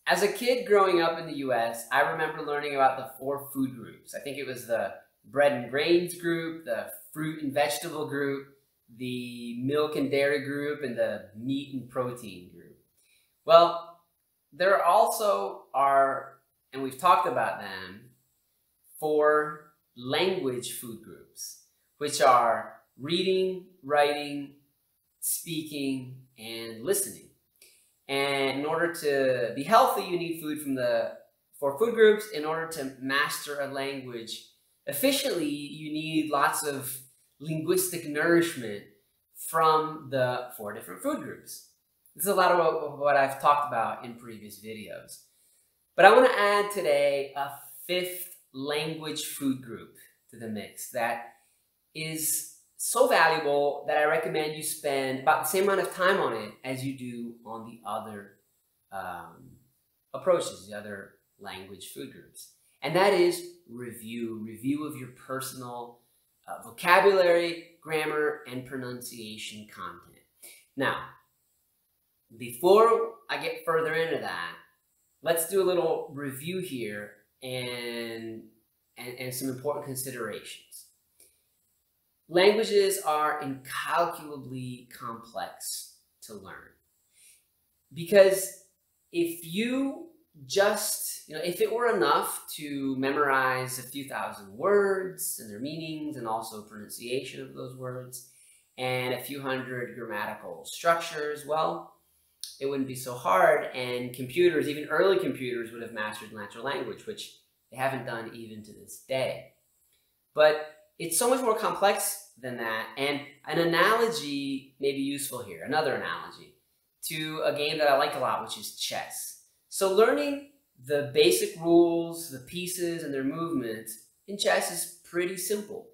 As a kid growing up in the US, I remember learning about the 4 food groups. I think it was the bread and grains group, the fruit and vegetable group, the milk and dairy group, and the meat and protein group. Well, there also are, and we've talked about them, 4 language food groups, which are reading, writing, speaking, and listening. And in order to be healthy, you need food from the 4 food groups. In order to master a language efficiently, you need lots of linguistic nourishment from the 4 different food groups. This is a lot of what I've talked about in previous videos. But I want to add today a 5th language food group to the mix that is so valuable that I recommend you spend about the same amount of time on it as you do on the other approaches, the other language food groups. And that is review of your personal vocabulary, grammar, and pronunciation content. Now, before I get further into that, let's do a little review here and some important considerations. Languages are incalculably complex to learn because if you just, if it were enough to memorize a few thousand words and their meanings and also pronunciation of those words and a few hundred grammatical structures, well, it wouldn't be so hard, and computers, even early computers, would have mastered natural language, which they haven't done even to this day. But it's so much more complex than that, and an analogy may be useful here, another analogy, to a game that I like a lot, which is chess. So learning the basic rules, the pieces, and their movements in chess is pretty simple.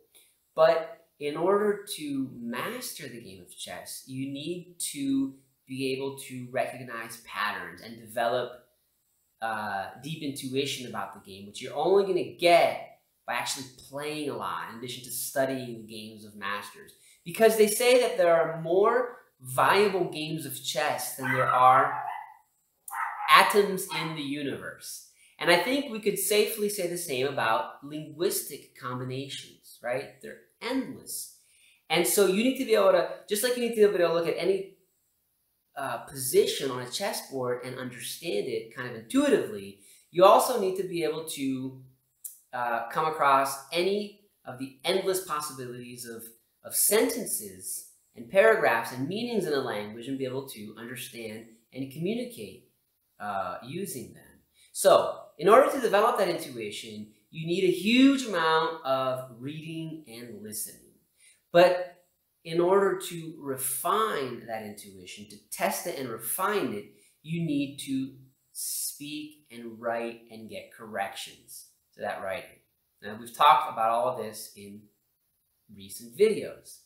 But in order to master the game of chess, you need to be able to recognize patterns and develop deep intuition about the game, which you're only going to get by actually playing a lot, in addition to studying the games of masters. Because they say that there are more viable games of chess than there are atoms in the universe. And I think we could safely say the same about linguistic combinations, right? They're endless. And so you need to be able to, just like you need to be able to look at any position on a chessboard and understand it kind of intuitively, you also need to be able to come across any of the endless possibilities of sentences and paragraphs and meanings in a language and be able to understand and communicate using them. So in order to develop that intuition, you need a huge amount of reading and listening. But in order to refine that intuition, to test it and refine it, you need to speak and write and get corrections to that writing. Now, we've talked about all of this in recent videos,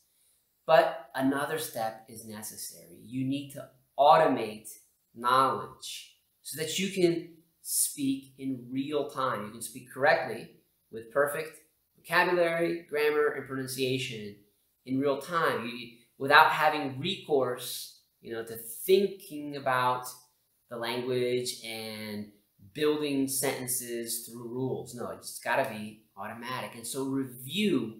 but another step is necessary. You need to automate knowledge so that you can speak in real time. You can speak correctly with perfect vocabulary, grammar, and pronunciation in real time, without having recourse, to thinking about the language and building sentences through rules. No, it's got to be automatic. And so review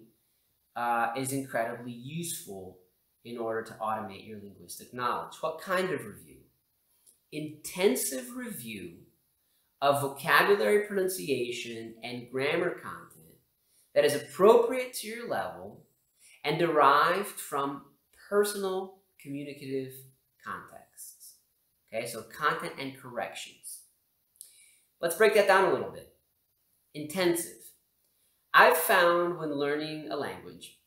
is incredibly useful in order to automate your linguistic knowledge. What kind of review? Intensive review of vocabulary, pronunciation, and grammar content that is appropriate to your level and derived from personal communicative contexts. Okay, so content and corrections. Let's break that down a little bit. Intensive. I've found when learning a language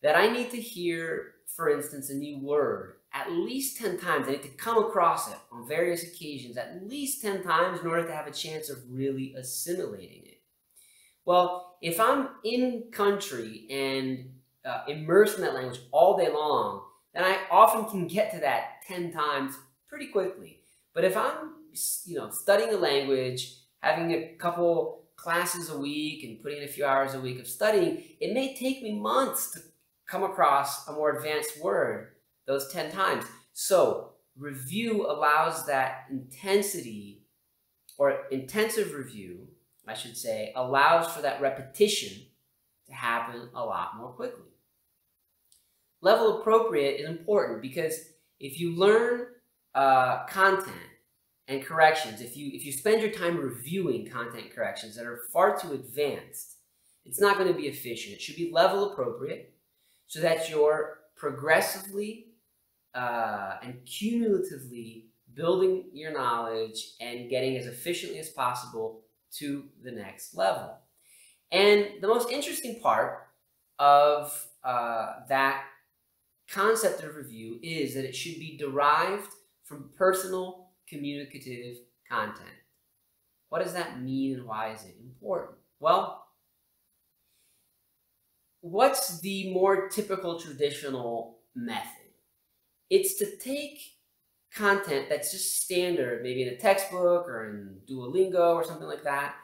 that I need to hear, for instance, a new word at least 10 times. I need to come across it on various occasions at least 10 times in order to have a chance of really assimilating it. Well, if I'm in country and immersed in that language all day long, then I often can get to that 10 times pretty quickly. But if I'm, studying a language, having a couple classes a week and putting in a few hours a week of studying, it may take me months to come across a more advanced word those 10 times. So review allows that intensity or intensive review, I should say, allows for that repetition to happen a lot more quickly. Level appropriate is important because if you learn content and corrections, if you spend your time reviewing content corrections that are far too advanced, it's not going to be efficient. It should be level appropriate so that you're progressively and cumulatively building your knowledge and getting as efficiently as possible to the next level. And the most interesting part of that concept of review is that it should be derived from personal communicative content. What does that mean and why is it important? Well, what's the more typical traditional method? It's to take content that's just standard, maybe in a textbook or in Duolingo or something like that,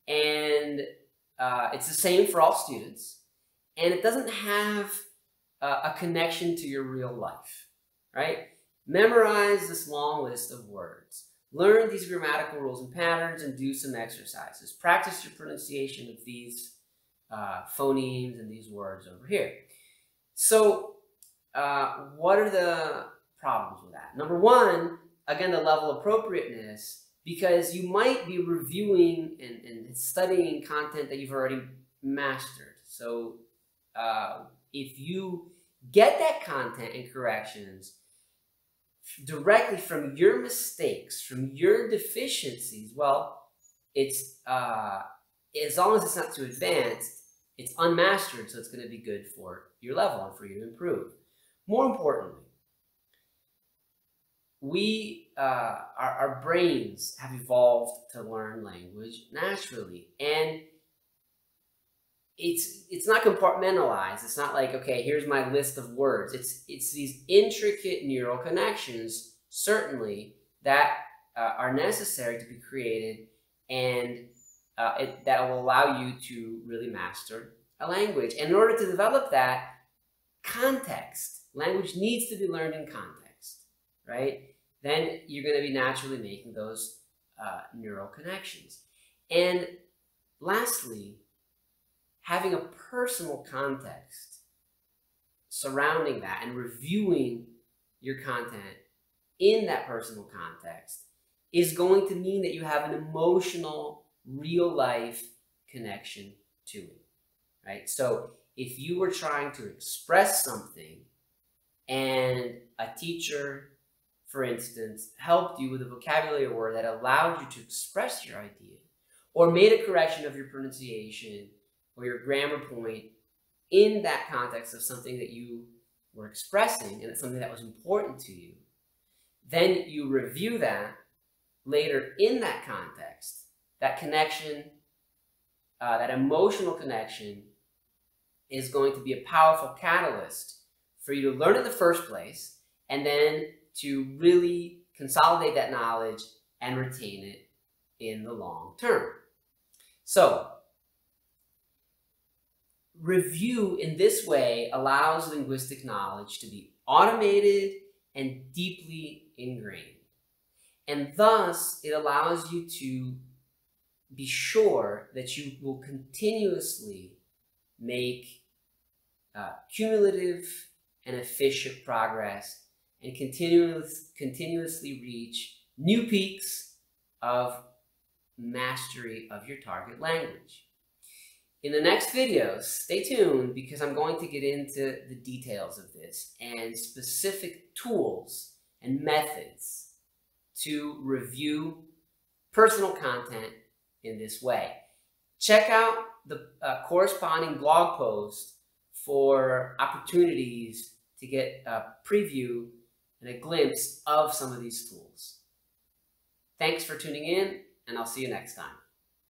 and it's the same for all students, and it doesn't have a connection to your real life, right? Memorize this long list of words. Learn these grammatical rules and patterns and do some exercises. Practice your pronunciation of these phonemes and these words over here. So what are the problems with that? Number one, again, the level of appropriateness, because you might be reviewing and studying content that you've already mastered. So if you get that content and corrections directly from your mistakes, from your deficiencies, well, it's as long as it's not too advanced, it's unmastered, so it's going to be good for your level and for you to improve. More importantly, our brains have evolved to learn language naturally, and it's not compartmentalized. It's not like, okay, here's my list of words. It's these intricate neural connections, certainly, that are necessary to be created, and that will allow you to really master a language. And in order to develop that, language needs to be learned in context, right? Then you're going to be naturally making those neural connections. And lastly, having a personal context surrounding that and reviewing your content in that personal context is going to mean that you have an emotional, real-life connection to it, right? So if you were trying to express something and a teacher, for instance, helped you with a vocabulary word that allowed you to express your idea, or made a correction of your pronunciation or your grammar point in that context of something that you were expressing and it's something that was important to you, then you review that later in that context. That connection, that emotional connection, is going to be a powerful catalyst for you to learn in the first place and then to really consolidate that knowledge and retain it in the long term. So, review in this way allows linguistic knowledge to be automated and deeply ingrained. And thus, it allows you to be sure that you will continuously make cumulative and efficient progress and continuously reach new peaks of mastery of your target language. In the next videos, stay tuned because I'm going to get into the details of this and specific tools and methods to review personal content in this way. Check out the corresponding blog post for opportunities to get a preview and a glimpse of some of these tools. Thanks for tuning in, and I'll see you next time.